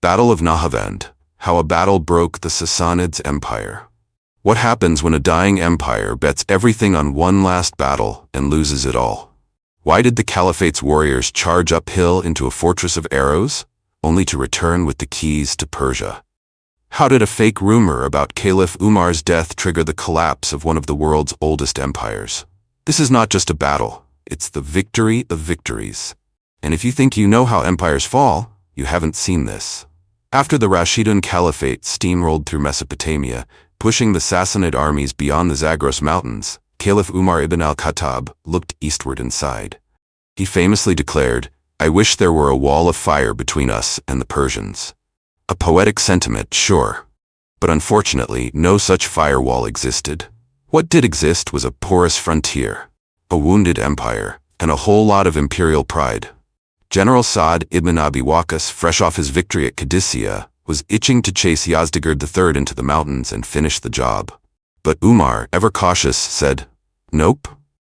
Battle of Nahavand, how a battle broke the Sassanids' empire. What happens when a dying empire bets everything on one last battle and loses it all? Why did the Caliphate's warriors charge uphill into a fortress of arrows, only to return with the keys to Persia? How did a fake rumor about Caliph Umar's death trigger the collapse of one of the world's oldest empires? This is not just a battle, it's the victory of victories. And if you think you know how empires fall, you haven't seen this. After the Rashidun Caliphate steamrolled through Mesopotamia, pushing the Sassanid armies beyond the Zagros Mountains, Caliph Umar ibn al-Khattab looked eastward and sighed. He famously declared, "I wish there were a wall of fire between us and the Persians." A poetic sentiment, sure. But unfortunately, no such firewall existed. What did exist was a porous frontier, a wounded empire, and a whole lot of imperial pride. General Sa'd ibn Abi Waqqas, fresh off his victory at Qadisiyah, was itching to chase Yazdegerd III into the mountains and finish the job. But Umar, ever cautious, said, "Nope,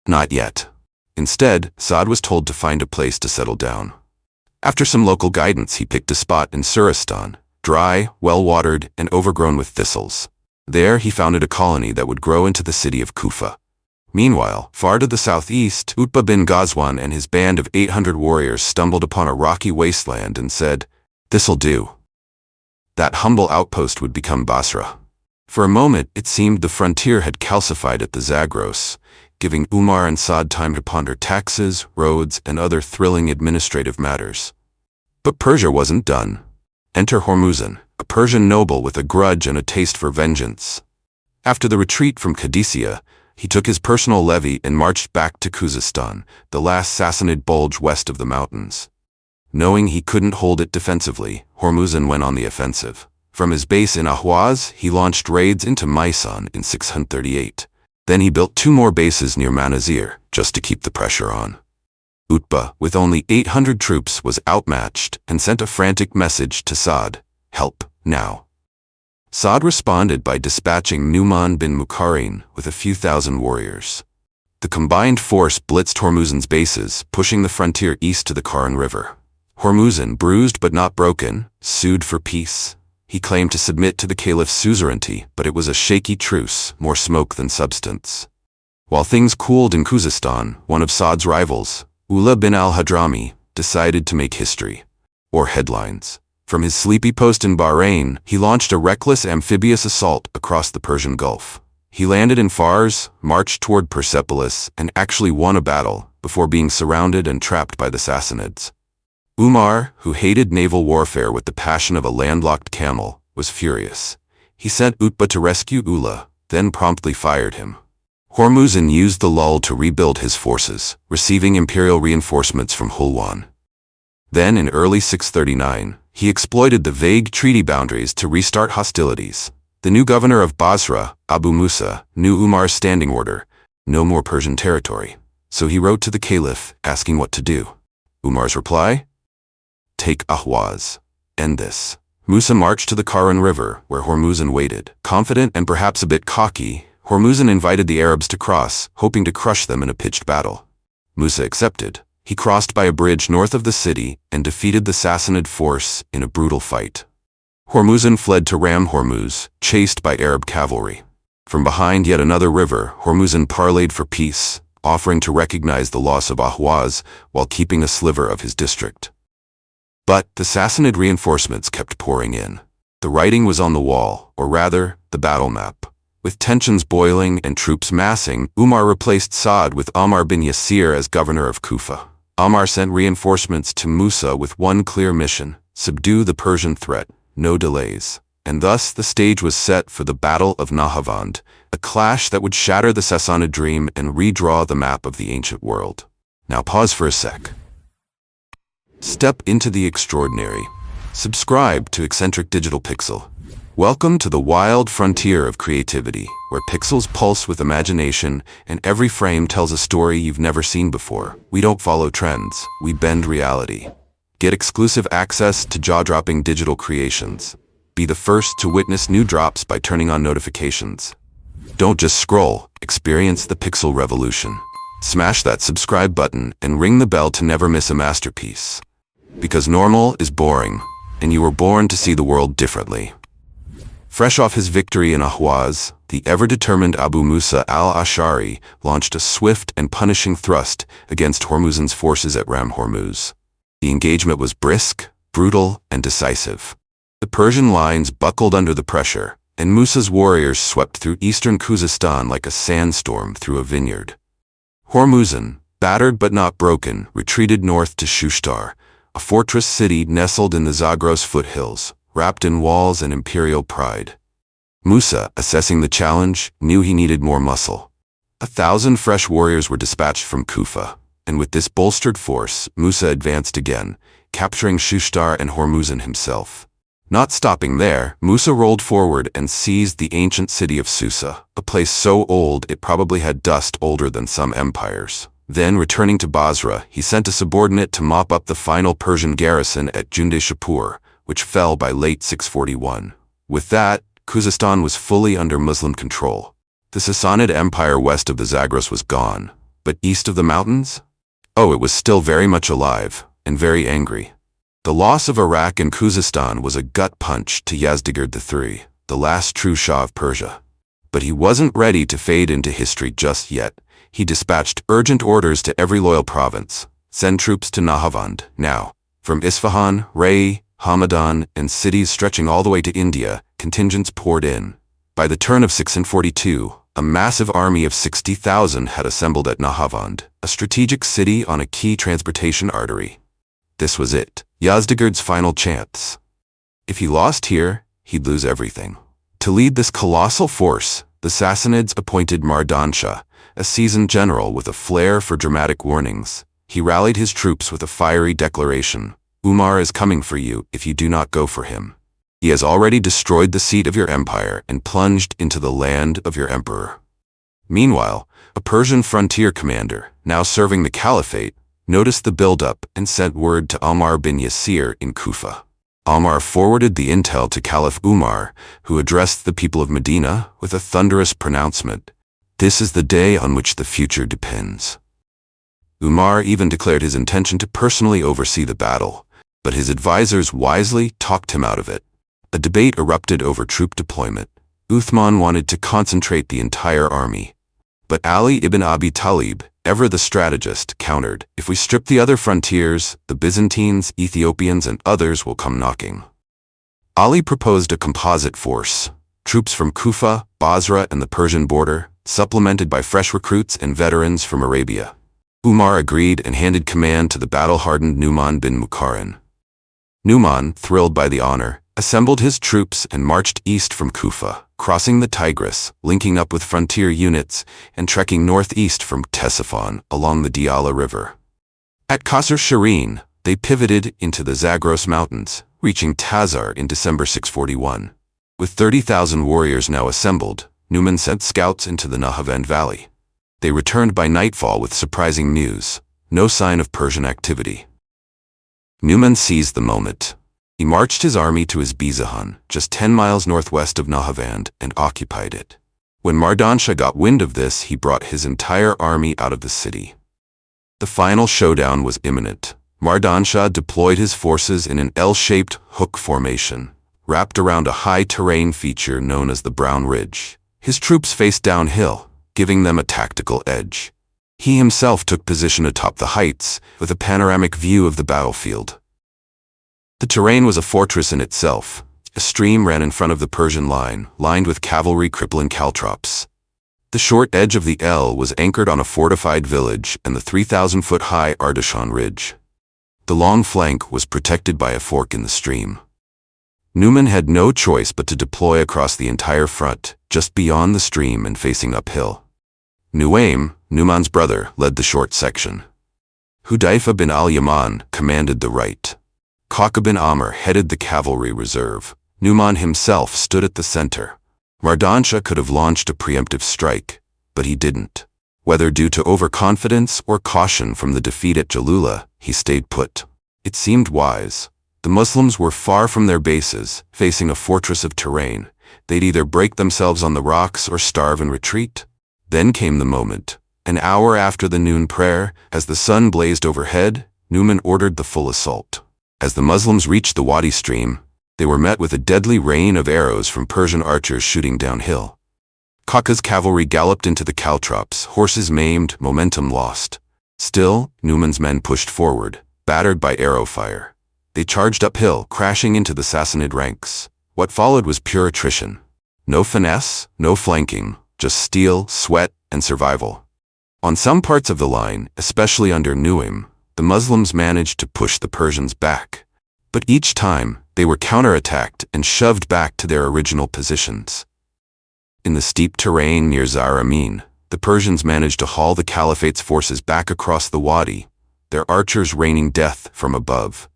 not yet." Instead, Sa'd was told to find a place to settle down. After some local guidance, he picked a spot in Suristan, dry, well-watered, and overgrown with thistles. There he founded a colony that would grow into the city of Kufa. Meanwhile, far to the southeast, Utbah bin Ghazwan and his band of 800 warriors stumbled upon a rocky wasteland and said, "This'll do." That humble outpost would become Basra. For a moment, it seemed the frontier had calcified at the Zagros, giving Umar and Sa'd time to ponder taxes, roads, and other thrilling administrative matters. But Persia wasn't done. Enter Hormuzan, a Persian noble with a grudge and a taste for vengeance. After the retreat from Qadisiyah, he took his personal levy and marched back to Khuzestan, the last Sassanid bulge west of the mountains. Knowing he couldn't hold it defensively, Hormuzan went on the offensive. From his base in Ahwaz, he launched raids into Maysan in 638. Then he built 2 more bases near Manazir, just to keep the pressure on. Utbah, with only 800 troops, was outmatched and sent a frantic message to Sa'd, "Help, now." Sa'd responded by dispatching Nu'man bin Muqarrin with a few thousand warriors. The combined force blitzed Hormuzan's bases, pushing the frontier east to the Karun River. Hormuzan, bruised but not broken, sued for peace. He claimed to submit to the caliph's suzerainty, but it was a shaky truce, more smoke than substance. While things cooled in Khuzestan, one of Sa'd's rivals, Ulugh bin al-Hadrami, decided to make history, or headlines. From his sleepy post in Bahrain, he launched a reckless amphibious assault across the Persian Gulf. He landed in Fars, marched toward Persepolis, and actually won a battle before being surrounded and trapped by the Sassanids. Umar, who hated naval warfare with the passion of a landlocked camel, was furious. He sent Utbah to rescue Ulugh, then promptly fired him. Hormuzan used the lull to rebuild his forces, receiving imperial reinforcements from Hulwan. Then in early 639, he exploited the vague treaty boundaries to restart hostilities. The new governor of Basra, Abu Musa, knew Umar's standing order, no more Persian territory. So he wrote to the caliph, asking what to do. Umar's reply? Take Ahwaz. End this. Musa marched to the Karun River, where Hormuzan waited. Confident and perhaps a bit cocky, Hormuzan invited the Arabs to cross, hoping to crush them in a pitched battle. Musa accepted. He crossed by a bridge north of the city and defeated the Sassanid force in a brutal fight. Hormuzan fled to Ram Hormuz, chased by Arab cavalry. From behind yet another river, Hormuzan parleyed for peace, offering to recognize the loss of Ahwaz while keeping a sliver of his district. But the Sassanid reinforcements kept pouring in. The writing was on the wall, or rather, the battle map. With tensions boiling and troops massing, Umar replaced Sa'd with Ammar bin Yasir as governor of Kufa. Ammar sent reinforcements to Musa with one clear mission: subdue the Persian threat, no delays. And thus the stage was set for the Battle of Nahavand, a clash that would shatter the Sassanid dream and redraw the map of the ancient world. Now pause for a sec. Step into the extraordinary. Subscribe to Eccentric Digital Pixel. Welcome to the wild frontier of creativity, where pixels pulse with imagination and every frame tells a story you've never seen before. We don't follow trends, we bend reality. Get exclusive access to jaw-dropping digital creations. Be the first to witness new drops by turning on notifications. Don't just scroll, experience the pixel revolution. Smash that subscribe button and ring the bell to never miss a masterpiece. Because normal is boring, and you were born to see the world differently. Fresh off his victory in Ahwaz, the ever-determined Abu Musa al-Ash'ari launched a swift and punishing thrust against Hormuzan's forces at Ram Hormuz. The engagement was brisk, brutal, and decisive. The Persian lines buckled under the pressure, and Musa's warriors swept through eastern Khuzestan like a sandstorm through a vineyard. Hormuzan, battered but not broken, retreated north to Shushtar, a fortress city nestled in the Zagros foothills, wrapped in walls and imperial pride. Musa, assessing the challenge, knew he needed more muscle. 1,000 fresh warriors were dispatched from Kufa, and with this bolstered force, Musa advanced again, capturing Shushtar and Hormuzan himself. Not stopping there, Musa rolled forward and seized the ancient city of Susa, a place so old it probably had dust older than some empires. Then, returning to Basra, he sent a subordinate to mop up the final Persian garrison at Junde-Shapur, which fell by late 641. With that, Khuzestan was fully under Muslim control. The Sassanid Empire west of the Zagros was gone, but east of the mountains? Oh, it was still very much alive, and very angry. The loss of Iraq and Khuzestan was a gut punch to Yazdegerd III, the last true Shah of Persia. But he wasn't ready to fade into history just yet. He dispatched urgent orders to every loyal province. Send troops to Nahavand, now. From Isfahan, Ray, Hamadan, and cities stretching all the way to India, contingents poured in. By the turn of 642, a massive army of 60,000 had assembled at Nahavand, a strategic city on a key transportation artery. This was it, Yazdegerd's final chance. If he lost here, he'd lose everything. To lead this colossal force, the Sassanids appointed Mardan Shah, a seasoned general with a flair for dramatic warnings. He rallied his troops with a fiery declaration: "Umar is coming for you if you do not go for him. He has already destroyed the seat of your empire and plunged into the land of your emperor." Meanwhile, a Persian frontier commander, now serving the Caliphate, noticed the buildup and sent word to Ammar bin Yasir in Kufa. Ammar forwarded the intel to Caliph Umar, who addressed the people of Medina with a thunderous pronouncement: "This is the day on which the future depends." Umar even declared his intention to personally oversee the battle, but his advisors wisely talked him out of it. A debate erupted over troop deployment. Uthman wanted to concentrate the entire army, but Ali ibn Abi Talib, ever the strategist, countered, "If we strip the other frontiers, the Byzantines, Ethiopians, and others will come knocking." Ali proposed a composite force, troops from Kufa, Basra, and the Persian border, supplemented by fresh recruits and veterans from Arabia. Umar agreed and handed command to the battle-hardened Nu'man bin Muqarrin. Nu'man, thrilled by the honor, assembled his troops and marched east from Kufa, crossing the Tigris, linking up with frontier units, and trekking northeast from Ctesiphon along the Diyala River. At Qasr Shireen, they pivoted into the Zagros Mountains, reaching Tazar in December 641. With 30,000 warriors now assembled, Nu'man sent scouts into the Nahavand Valley. They returned by nightfall with surprising news: no sign of Persian activity. Nu'man seized the moment. He marched his army to Isbizahan, just 10 miles northwest of Nahavand, and occupied it. When Mardan Shah got wind of this, he brought his entire army out of the city. The final showdown was imminent. Mardan Shah deployed his forces in an L-shaped hook formation, wrapped around a high-terrain feature known as the Brown Ridge. His troops faced downhill, giving them a tactical edge. He himself took position atop the heights, with a panoramic view of the battlefield. The terrain was a fortress in itself. A stream ran in front of the Persian line, lined with cavalry crippling caltrops. The short edge of the L was anchored on a fortified village and the 3,000-foot-high Ardashan Ridge. The long flank was protected by a fork in the stream. Nu'man had no choice but to deploy across the entire front, just beyond the stream and facing uphill. Nu'aym, Nu'man's brother, led the short section. Hudayfa bin Al-Yaman commanded the right. Qaqa bin Amr headed the cavalry reserve. Nu'man himself stood at the center. Mardan Shah could have launched a preemptive strike, but he didn't. Whether due to overconfidence or caution from the defeat at Jalula, he stayed put. It seemed wise. The Muslims were far from their bases, facing a fortress of terrain. They'd either break themselves on the rocks or starve and retreat. Then came the moment. An hour after the noon prayer, as the sun blazed overhead, Nu'man ordered the full assault. As the Muslims reached the Wadi stream, they were met with a deadly rain of arrows from Persian archers shooting downhill. Kaka's cavalry galloped into the caltrops, horses maimed, momentum lost. Still, Numan's men pushed forward, battered by arrow fire. They charged uphill, crashing into the Sassanid ranks. What followed was pure attrition. No finesse, no flanking, just steel, sweat, and survival. On some parts of the line, especially under Nuaym, the Muslims managed to push the Persians back. But each time, they were counterattacked and shoved back to their original positions. In the steep terrain near Zarrameen, the Persians managed to haul the Caliphate's forces back across the wadi, their archers raining death from above.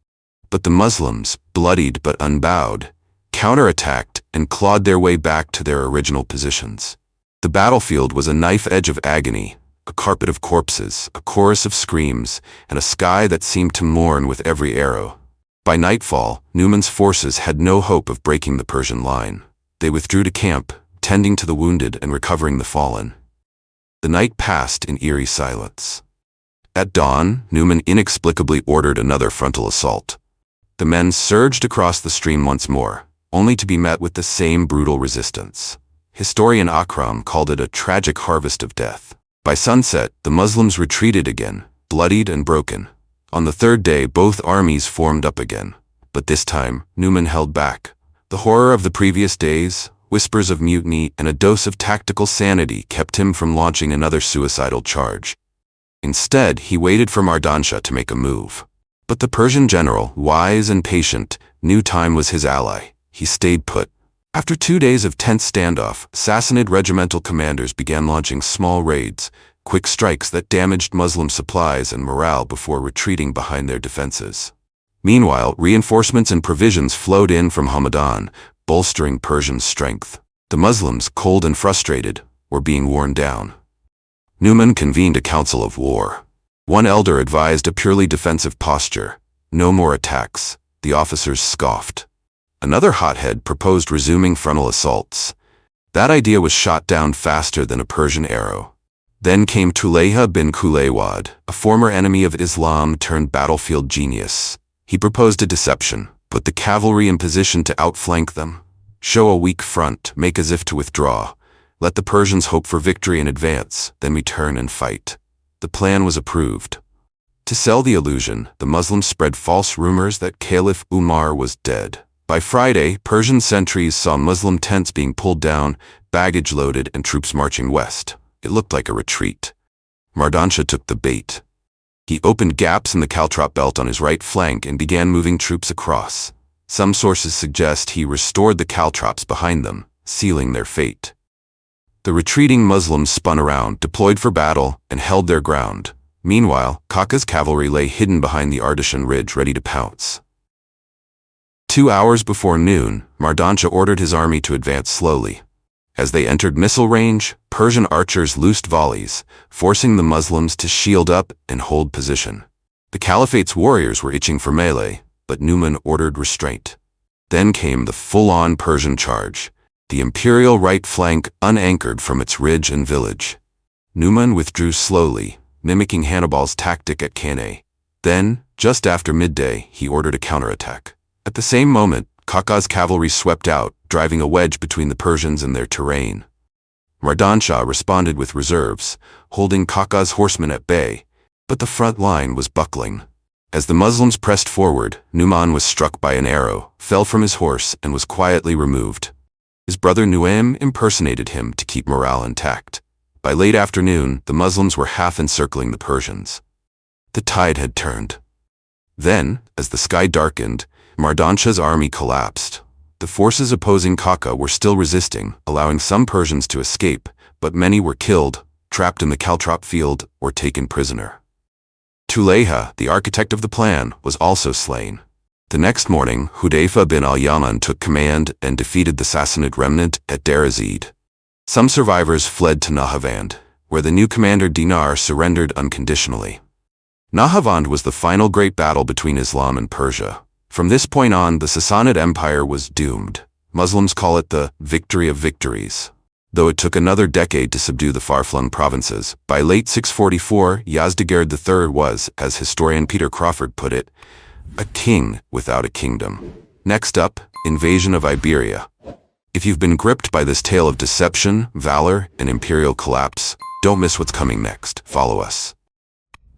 But the Muslims, bloodied but unbowed, counterattacked and clawed their way back to their original positions. The battlefield was a knife edge of agony, a carpet of corpses, a chorus of screams, and a sky that seemed to mourn with every arrow. By nightfall, Numan's forces had no hope of breaking the Persian line. They withdrew to camp, tending to the wounded and recovering the fallen. The night passed in eerie silence. At dawn, Numan inexplicably ordered another frontal assault. The men surged across the stream once more, only to be met with the same brutal resistance. Historian Akram called it a tragic harvest of death. By sunset, the Muslims retreated again, bloodied and broken. On the third day, both armies formed up again. But this time, Numan held back. The horror of the previous days, whispers of mutiny, and a dose of tactical sanity kept him from launching another suicidal charge. Instead, he waited for Mardansha to make a move. But the Persian general, wise and patient, knew time was his ally. He stayed put. After 2 days of tense standoff, Sassanid regimental commanders began launching small raids, quick strikes that damaged Muslim supplies and morale before retreating behind their defenses. Meanwhile, reinforcements and provisions flowed in from Hamadan, bolstering Persian strength. The Muslims, cold and frustrated, were being worn down. Numan convened a council of war. One elder advised a purely defensive posture. No more attacks. The officers scoffed. Another hothead proposed resuming frontal assaults. That idea was shot down faster than a Persian arrow. Then came Tulayha bin Kulaywad, a former enemy of Islam turned battlefield genius. He proposed a deception, put the cavalry in position to outflank them, show a weak front, make as if to withdraw, let the Persians hope for victory in advance, then return and fight. The plan was approved. To sell the illusion, the Muslims spread false rumors that Caliph Umar was dead. By Friday, Persian sentries saw Muslim tents being pulled down, baggage loaded, and troops marching west. It looked like a retreat. Mardansha took the bait. He opened gaps in the caltrop belt on his right flank and began moving troops across. Some sources suggest he restored the caltrops behind them, sealing their fate. The retreating Muslims spun around, deployed for battle, and held their ground. Meanwhile, Kaka's cavalry lay hidden behind the Ardashan ridge, ready to pounce. 2 hours before noon, Mardansha ordered his army to advance slowly. As they entered missile range, Persian archers loosed volleys, forcing the Muslims to shield up and hold position. The Caliphate's warriors were itching for melee, but Numan ordered restraint. Then came the full-on Persian charge, the imperial right flank unanchored from its ridge and village. Numan withdrew slowly, mimicking Hannibal's tactic at Cannae. Then, just after midday, he ordered a counterattack. At the same moment, Kaka's cavalry swept out, driving a wedge between the Persians and their terrain. Mardansha responded with reserves, holding Kaka's horsemen at bay, but the front line was buckling. As the Muslims pressed forward, Numan was struck by an arrow, fell from his horse, and was quietly removed. His brother Nuaym impersonated him to keep morale intact. By late afternoon, the Muslims were half encircling the Persians. The tide had turned. Then, as the sky darkened, Mardansha's army collapsed. The forces opposing Kaka were still resisting, allowing some Persians to escape, but many were killed, trapped in the caltrop field, or taken prisoner. Tulayha, the architect of the plan, was also slain. The next morning, Hudayfa bin Al-Yaman took command and defeated the Sassanid remnant at Derazid. Some survivors fled to Nahavand, where the new commander Dinar surrendered unconditionally. Nahavand was the final great battle between Islam and Persia. From this point on, the Sassanid Empire was doomed. Muslims call it the victory of victories. Though it took another decade to subdue the far-flung provinces, by late 644, Yazdegerd III was, as historian Peter Crawford put it, A king without a kingdom. Next up, invasion of Iberia. If you've been gripped by this tale of deception, valor, and imperial collapse, don't miss what's coming next. Follow us.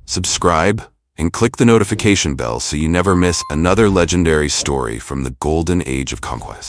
Subscribe and click the notification bell so you never miss another legendary story from the golden age of conquest.